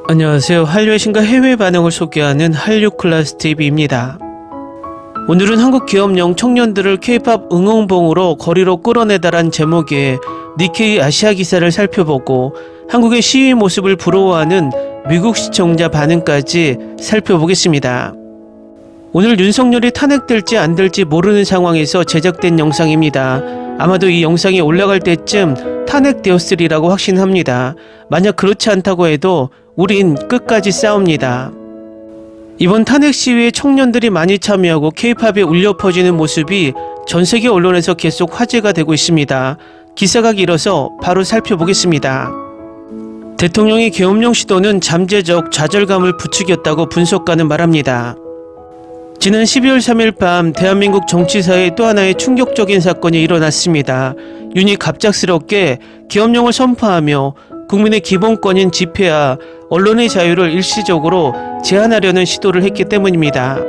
안녕하세요. 한류의 신과 해외 반응을 소개하는 한류클래스TV입니다. 오늘은 한국 기업령 청년들을 K-POP 응원봉으로 거리로 끌어내다란 제목의 니케이 아시아 기사를 살펴보고 한국의 시위 모습을 부러워하는 미국 시청자 반응까지 살펴보겠습니다. 오늘 윤석열이 탄핵될지 안 될지 모르는 상황에서 제작된 영상입니다. 아마도 이 영상이 올라갈 때쯤 탄핵되었으리라고 확신합니다. 만약 그렇지 않다고 해도 우린 끝까지 싸웁니다. 이번 탄핵 시위에 청년들이 많이 참여하고 K-POP에 울려 퍼지는 모습이 전세계 언론에서 계속 화제가 되고 있습니다. 기사가 길어서 바로 살펴보겠습니다. 대통령의 계엄령 시도는 잠재적 좌절감을 부추겼다고 분석가는 말합니다. 지난 12월 3일 밤 대한민국 정치사에 또 하나의 충격적인 사건이 일어났습니다. 윤이 갑작스럽게 계엄령을 선포하며 국민의 기본권인 집회와 언론의 자유를 일시적으로 제한하려는 시도를 했기 때문입니다.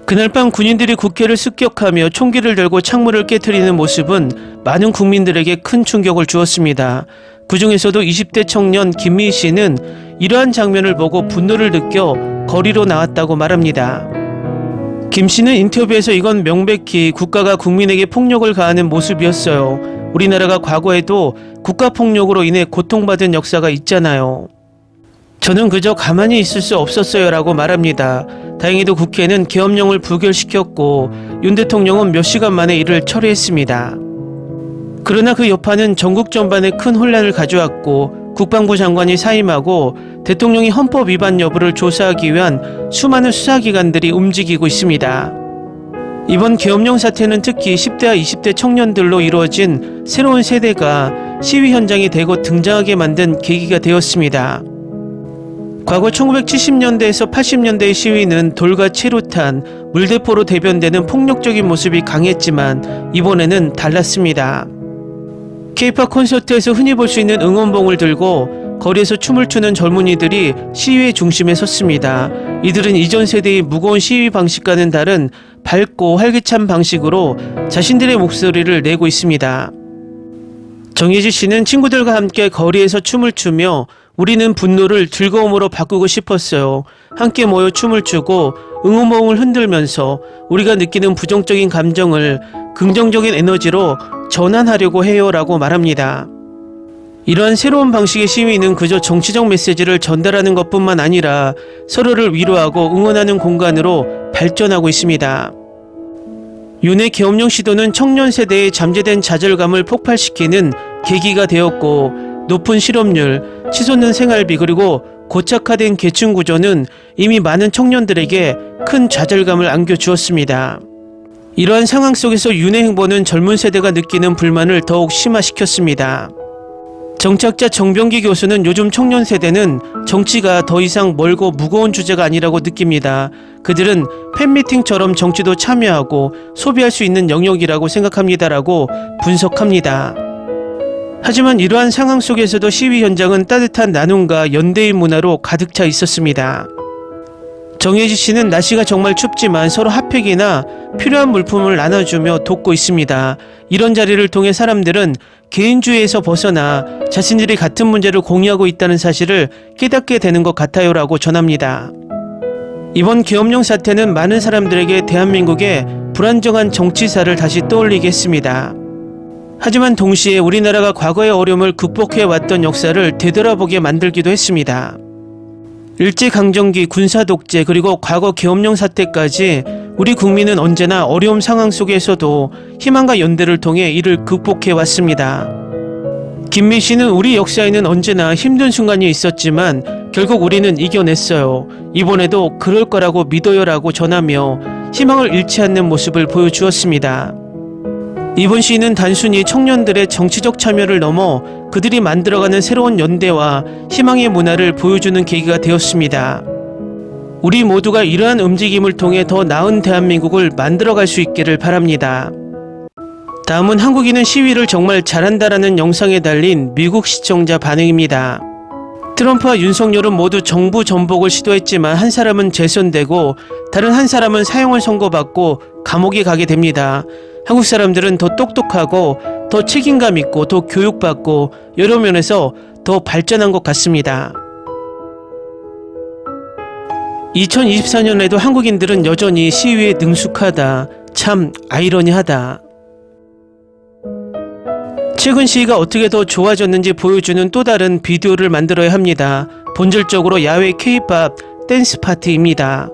그날 밤 군인들이 국회를 습격하며 총기를 들고 창문을 깨트리는 모습은 많은 국민들에게 큰 충격을 주었습니다. 그 중에서도 20대 청년 김미 씨는 이러한 장면을 보고 분노를 느껴 거리로 나왔다고 말합니다. 김 씨는 인터뷰에서 이건 명백히 국가가 국민에게 폭력을 가하는 모습이었어요. 우리나라가 과거에도 국가폭력으로 인해 고통받은 역사가 있잖아요. 저는 그저 가만히 있을 수 없었어요 라고 말합니다. 다행히도 국회는 계엄령을 부결시켰고 윤 대통령은 몇 시간 만에 이를 처리했습니다. 그러나 그 여파는 전국 전반에 큰 혼란을 가져왔고 국방부 장관이 사임하고 대통령이 헌법 위반 여부를 조사하기 위한 수많은 수사기관들이 움직이고 있습니다. 이번 계엄령 사태는 특히 10대와 20대 청년들로 이루어진 새로운 세대가 시위 현장에 대거 등장하게 만든 계기가 되었습니다. 과거 1970년대에서 80년대의 시위는 돌과 체루탄, 물대포로 대변되는 폭력적인 모습이 강했지만 이번에는 달랐습니다. K-POP 콘서트에서 흔히 볼 수 있는 응원봉을 들고 거리에서 춤을 추는 젊은이들이 시위의 중심에 섰습니다. 이들은 이전 세대의 무거운 시위 방식과는 다른 밝고 활기찬 방식으로 자신들의 목소리를 내고 있습니다. 정예지 씨는 친구들과 함께 거리에서 춤을 추며 우리는 분노를 즐거움으로 바꾸고 싶었어요. 함께 모여 춤을 추고 응원봉을 흔들면서 우리가 느끼는 부정적인 감정을 긍정적인 에너지로 전환하려고 해요 라고 말합니다. 이러한 새로운 방식의 시위는 그저 정치적 메시지를 전달하는 것뿐만 아니라 서로를 위로하고 응원하는 공간으로 발전하고 있습니다. 윤의 계엄령 시도는 청년 세대의 잠재된 좌절감을 폭발시키는 계기가 되었고 높은 실업률, 치솟는 생활비 그리고 고착화된 계층 구조는 이미 많은 청년들에게 큰 좌절감을 안겨주었습니다. 이러한 상황 속에서 윤의 행보는 젊은 세대가 느끼는 불만을 더욱 심화시켰습니다. 정치학자 정병기 교수는 요즘 청년 세대는 정치가 더 이상 멀고 무거운 주제가 아니라고 느낍니다. 그들은 팬미팅처럼 정치도 참여하고 소비할 수 있는 영역이라고 생각합니다라고 분석합니다. 하지만 이러한 상황 속에서도 시위 현장은 따뜻한 나눔과 연대의 문화로 가득 차 있었습니다. 정예지 씨는 날씨가 정말 춥지만 서로 핫팩이나 필요한 물품을 나눠주며 돕고 있습니다. 이런 자리를 통해 사람들은 개인주의에서 벗어나 자신들이 같은 문제를 공유하고 있다는 사실을 깨닫게 되는 것 같아요 라고 전합니다. 이번 계엄령 사태는 많은 사람들에게 대한민국의 불안정한 정치사를 다시 떠올리게 했습니다. 하지만 동시에 우리나라가 과거의 어려움을 극복해왔던 역사를 되돌아보게 만들기도 했습니다. 일제강점기 군사독재 그리고 과거 계엄령 사태까지 우리 국민은 언제나 어려운 상황 속에서도 희망과 연대를 통해 이를 극복해왔습니다. 김미 씨는 우리 역사에는 언제나 힘든 순간이 있었지만 결국 우리는 이겨냈어요. 이번에도 그럴 거라고 믿어요 라고 전하며 희망을 잃지 않는 모습을 보여주었습니다. 이번 시위는 단순히 청년들의 정치적 참여를 넘어 그들이 만들어가는 새로운 연대와 희망의 문화를 보여주는 계기가 되었습니다. 우리 모두가 이러한 움직임을 통해 더 나은 대한민국을 만들어갈 수 있기를 바랍니다. 다음은 한국인은 시위를 정말 잘한다라는 영상에 달린 미국 시청자 반응입니다. 트럼프와 윤석열은 모두 정부 전복을 시도했지만 한 사람은 재선되고 다른 한 사람은 사형을 선고받고 감옥에 가게 됩니다. 한국 사람들은 더 똑똑하고 더 책임감 있고 더 교육받고 여러 면에서 더 발전한 것 같습니다. 2024년에도 한국인들은 여전히 시위에 능숙하다. 참 아이러니하다. 최근 시위가 어떻게 더 좋아졌는지 보여주는 또 다른 비디오를 만들어야 합니다. 본질적으로 야외 K-팝 댄스 파티입니다.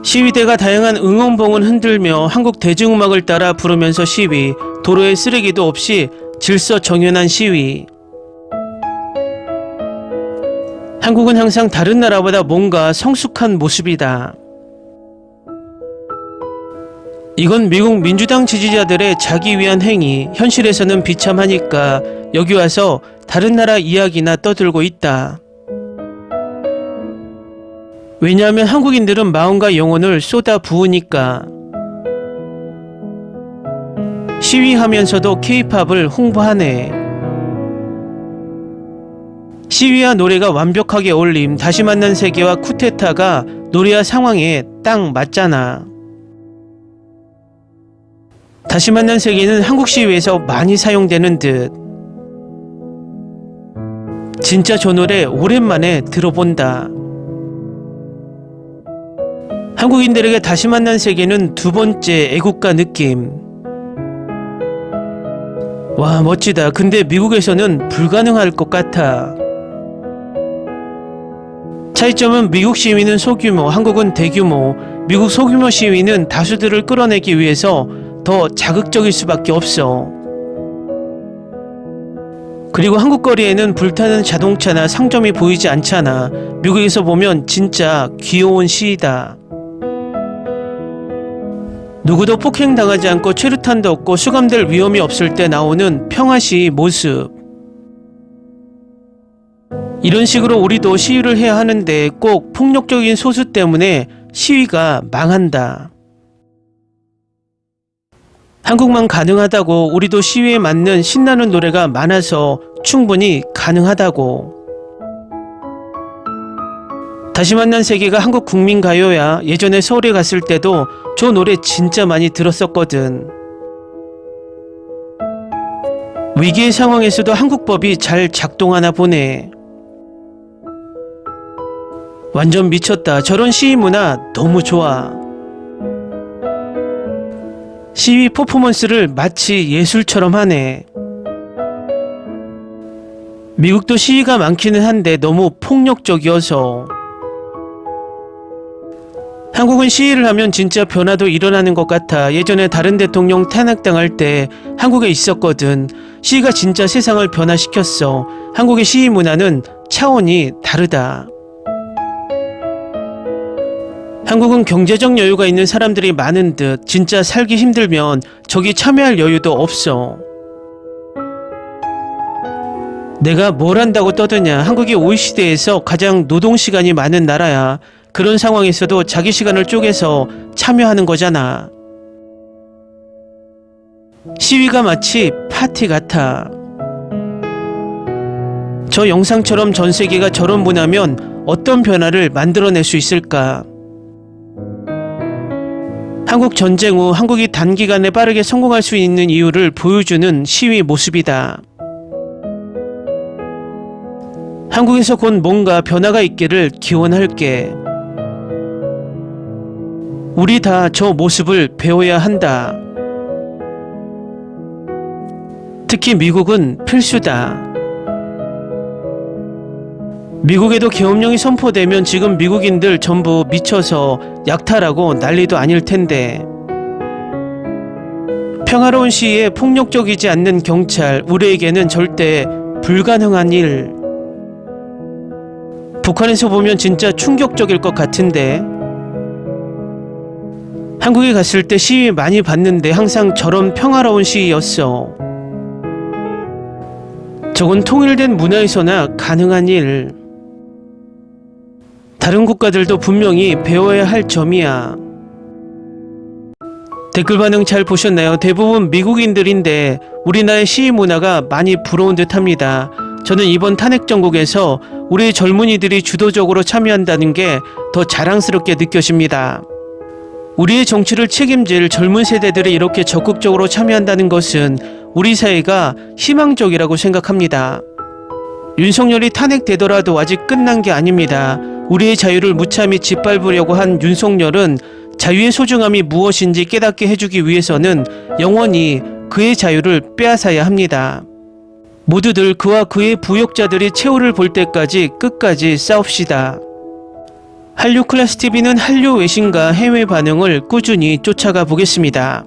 시위대가 다양한 응원봉을 흔들며 한국 대중음악을 따라 부르면서 시위, 도로에 쓰레기도 없이 질서 정연한 시위. 한국은 항상 다른 나라보다 뭔가 성숙한 모습이다. 이건 미국 민주당 지지자들의 자기 위한 행위, 현실에서는 비참하니까 여기 와서 다른 나라 이야기나 떠들고 있다. 왜냐하면 한국인들은 마음과 영혼을 쏟아 부으니까. 시위하면서도 K-팝을 홍보하네. 시위와 노래가 완벽하게 어울림. 다시 만난 세계와 쿠데타가 노래와 상황에 딱 맞잖아. 다시 만난 세계는 한국 시위에서 많이 사용되는 듯. 진짜 저 노래 오랜만에 들어본다. 한국인들에게 다시 만난 세계는 두 번째 애국가 느낌. 와, 멋지다. 근데 미국에서는 불가능할 것 같아. 차이점은 미국 시위는 소규모, 한국은 대규모. 미국 소규모 시위는 다수들을 끌어내기 위해서 더 자극적일 수밖에 없어. 그리고 한국 거리에는 불타는 자동차나 상점이 보이지 않잖아. 미국에서 보면 진짜 귀여운 시위다. 누구도 폭행당하지 않고 최루탄도 없고 수감될 위험이 없을 때 나오는 평화시위 모습. 이런 식으로 우리도 시위를 해야 하는데 꼭 폭력적인 소수 때문에 시위가 망한다. 한국만 가능하다고. 우리도 시위에 맞는 신나는 노래가 많아서 충분히 가능하다고. 다시 만난 세계가 한국 국민가요야. 예전에 서울에 갔을 때도 저 노래 진짜 많이 들었었거든. 위기의 상황에서도 한국법이 잘 작동하나 보네. 완전 미쳤다. 저런 시위 문화 너무 좋아. 시위 퍼포먼스를 마치 예술처럼 하네. 미국도 시위가 많기는 한데 너무 폭력적이어서. 한국은 시위를 하면 진짜 변화도 일어나는 것 같아. 예전에 다른 대통령 탄핵당할 때 한국에 있었거든. 시위가 진짜 세상을 변화시켰어. 한국의 시위 문화는 차원이 다르다. 한국은 경제적 여유가 있는 사람들이 많은 듯. 진짜 살기 힘들면 저기 참여할 여유도 없어. 내가 뭘 한다고 떠드냐. 한국이 OECD에서 가장 노동시간이 많은 나라야. 그런 상황에서도 자기 시간을 쪼개서 참여하는 거잖아. 시위가 마치 파티 같아. 저 영상처럼 전 세계가 저런 문화면 어떤 변화를 만들어낼 수 있을까? 한국 전쟁 후 한국이 단기간에 빠르게 성공할 수 있는 이유를 보여주는 시위 모습이다. 한국에서 곧 뭔가 변화가 있기를 기원할게. 우리 다 저 모습을 배워야 한다. 특히 미국은 필수다. 미국에도 계엄령이 선포되면 지금 미국인들 전부 미쳐서 약탈하고 난리도 아닐 텐데. 평화로운 시위에 폭력적이지 않는 경찰, 우리에게는 절대 불가능한 일. 북한에서 보면 진짜 충격적일 것 같은데. 한국에 갔을 때 시위 많이 봤는데 항상 저런 평화로운 시위였어. 저건 통일된 문화에서나 가능한 일. 다른 국가들도 분명히 배워야 할 점이야. 댓글 반응 잘 보셨나요? 대부분 미국인들인데 우리나라의 시위 문화가 많이 부러운 듯합니다. 저는 이번 탄핵 정국에서 우리 젊은이들이 주도적으로 참여한다는 게 더 자랑스럽게 느껴집니다. 우리의 정치를 책임질 젊은 세대들이 이렇게 적극적으로 참여한다는 것은 우리 사회가 희망적이라고 생각합니다. 윤석열이 탄핵되더라도 아직 끝난 게 아닙니다. 우리의 자유를 무참히 짓밟으려고 한 윤석열은 자유의 소중함이 무엇인지 깨닫게 해주기 위해서는 영원히 그의 자유를 빼앗아야 합니다. 모두들 그와 그의 부역자들이 최후를 볼 때까지 끝까지 싸웁시다. 한류클래스TV는 한류 외신과 해외 반응을 꾸준히 쫓아가 보겠습니다.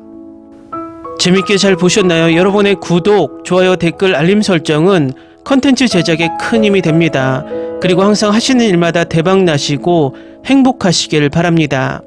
재밌게 잘 보셨나요? 여러분의 구독, 좋아요, 댓글, 알림 설정은 컨텐츠 제작에 큰 힘이 됩니다. 그리고 항상 하시는 일마다 대박 나시고 행복하시길 바랍니다.